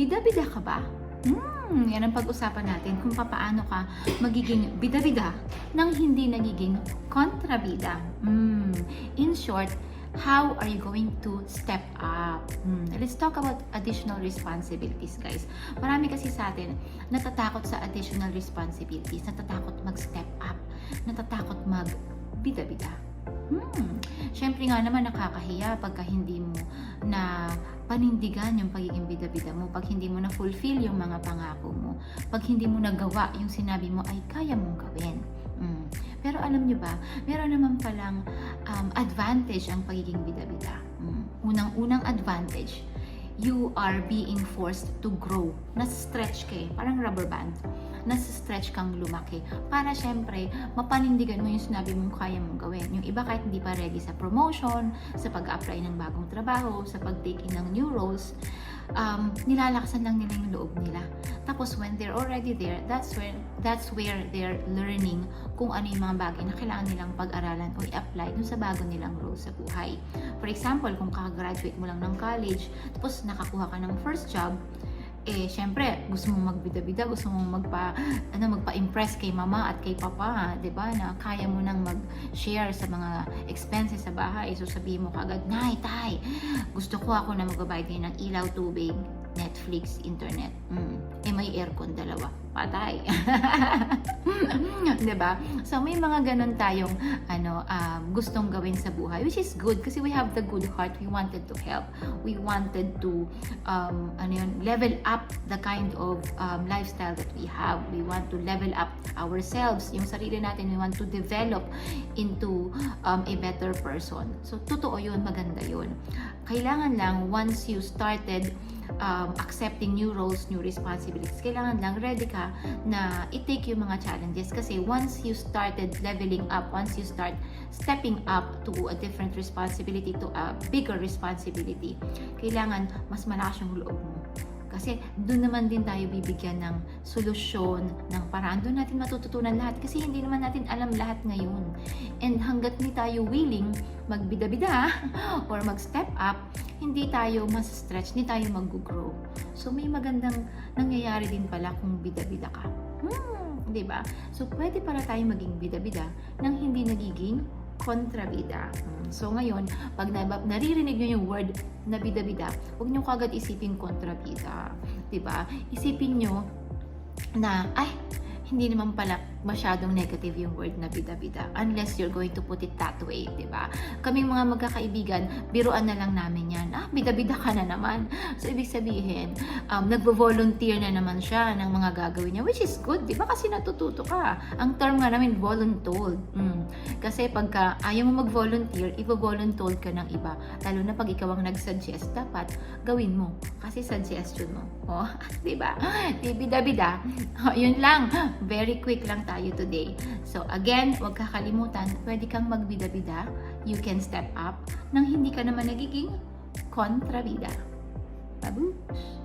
Bida-bida ka ba? Yan ang pag-usapan natin kung paano ka magiging bida-bida nang hindi nagiging kontrabida. In short, how are you going to step up? Let's talk about additional responsibilities, guys. Marami kasi sa atin natatakot sa additional responsibilities, natatakot mag-step up, natatakot mag-bida-bida. Siyempre nga naman nakakahiya pagka hindi mo na panindigan yung pagiging bida-bida mo, pag hindi mo na fulfill yung mga pangako mo, pag hindi mo nagawa yung sinabi mo ay kaya mong gawin. Pero alam nyo ba, meron naman palang advantage ang pagiging bida-bida. Unang-unang advantage, you are being forced to grow. Nas-stretch ka parang rubber band. Nas-stretch kang lumaki. Para syempre, mapanindigan mo yung sinabi mong kaya mong gawin. Yung iba kahit hindi pa ready sa promotion, sa pag-apply ng bagong trabaho, sa pag-taking ng new roles, nilalakasan lang nila yung loob nila. Tapos when they're already there, that's where they're learning kung ano yung mga bagay na kailangan nilang pag-aralan o i-apply dun sa bago nilang role sa buhay. For example, kung kakagraduate mo lang ng college, tapos nakakuha ka ng first job, syempre, gusto mong magbida-bida, gusto mong magpa-impress kay mama at kay papa, 'di ba? Na kaya mo nang mag-share sa mga expenses sa bahay. So sabihin mo kagad, "Nay, tay, gusto ko ako na magbabayad din ng ilaw, tubig, Netflix, internet." May aircon dalawa. Patay. 'Di ba? So may mga ganun tayong gustong gawin sa buhay, which is good kasi we have the good heart. We wanted to help. We wanted to level up the kind of lifestyle that we have. We want to level up ourselves, yung sarili natin. We want to develop into a better person. So totoo yun, maganda yun. Kailangan lang once you started accepting new roles, new responsibilities, kailangan lang ready ka na i-take yung mga challenges kasi once you started leveling up, once you start stepping up to a different responsibility, to a bigger responsibility, kailangan mas malakas yung loob mo. Kasi doon naman din tayo bibigyan ng solusyon, ng paraan. Doon natin matututunan lahat kasi hindi naman natin alam lahat ngayon. And hanggat hindi tayo willing magbida-bida or mag-step up, hindi tayo mas-stretch, hindi tayo mag-grow. So may magandang nangyayari din pala kung bida-bida ka. Diba? So pwede pala tayo maging bida-bida nang hindi nagiging kontrabida. So ngayon, pag naririnig nyo yung word na bida-bida, huwag nyo kagad isipin kontrabida. Diba? Isipin nyo na, hindi naman pala masyadong negative yung word na bida-bida unless you're going to put it that way, di ba? Kaming mga magkakaibigan, biruan na lang namin yan. Bida-bida ka na naman. So, ibig sabihin, nagvo-volunteer na naman siya ng mga gagawin niya, which is good, di ba? Kasi natututo ka. Ang term nga namin, voluntold. Kasi pagka ayaw mo mag-volunteer, i-voluntold ka ng iba. Lalo na pag ikaw ang nag-suggest, dapat gawin mo. Kasi suggestion mo. Di ba? Di bida-bida. Yun lang. Very quick lang tayo today. So again, huwag kakalimutan, pwede kang magbida-bida, you can step up nang hindi ka naman nagiging kontrabida. Babush!